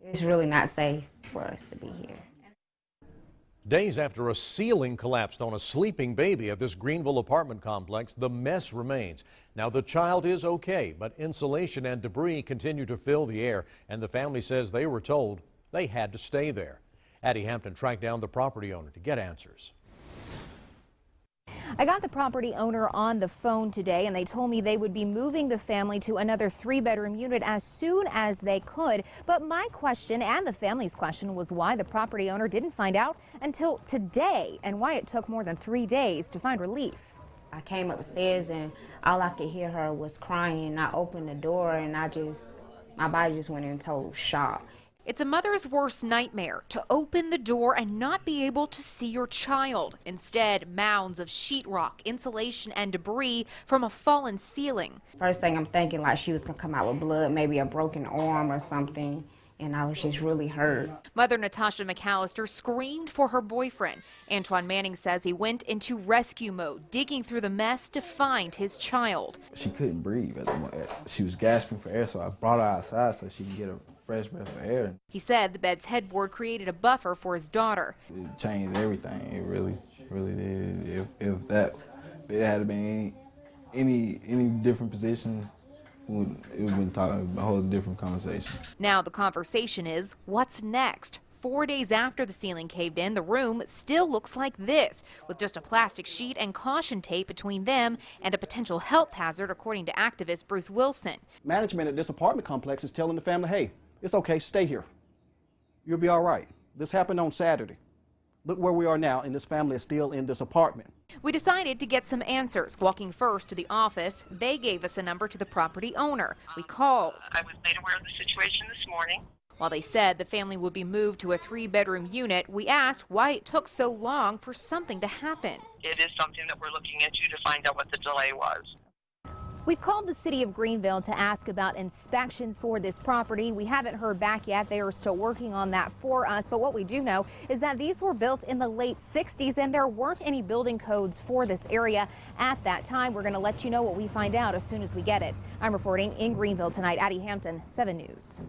It's really not safe for us to be here. Days after a ceiling collapsed on a sleeping baby at this Greenville apartment complex, the mess remains. Now the child is okay, but insulation and debris continue to fill the air, and the family says they were told they had to stay there. Addie Hampton tracked down the property owner to get answers. I got the property owner on the phone today, and they told me they would be moving the family to another 3-bedroom unit as soon as they could. But my question and the family's question was why the property owner didn't find out until today and why it took more than 3 days to find relief. I came upstairs and all I could hear her was crying. I opened the door and my body just went in total shock. It's a mother's worst nightmare to open the door and not be able to see your child. Instead, mounds of sheetrock, insulation, and debris from a fallen ceiling. First thing I'm thinking, like she was gonna come out with blood, maybe a broken arm or something, and I was just really hurt. Mother Natasha McAllister screamed for her boyfriend. Antoine Manning says he went into rescue mode, digging through the mess to find his child. She couldn't breathe at the moment. She was gasping for air, so I brought her outside so she could get a fresh breath of air. He said the bed's headboard created a buffer for his daughter. It changed everything. It really did. If it had been any different position, it would have been talking a whole different conversation. Now the conversation is, what's next? 4 days after the ceiling caved in, the room still looks like this, with just a plastic sheet and caution tape between them and a potential health hazard, according to activist Bruce Wilson. Management at this apartment complex is telling the family, hey, it's okay, stay here. You'll be all right. This happened on Saturday. Look where we are now, and this family is still in this apartment. We decided to get some answers. Walking first to the office, they gave us a number to the property owner. We called. I was made aware of the situation this morning. While they said the family would be moved to a 3-bedroom unit, we asked why it took so long for something to happen. It is something that we're looking into to find out what the delay was. We've called the city of Greenville to ask about inspections for this property. We haven't heard back yet. They are still working on that for us. But what we do know is that these were built in the late 60s and there weren't any building codes for this area at that time. We're going to let you know what we find out as soon as we get it. I'm reporting in Greenville tonight. Addie Hampton, 7 News.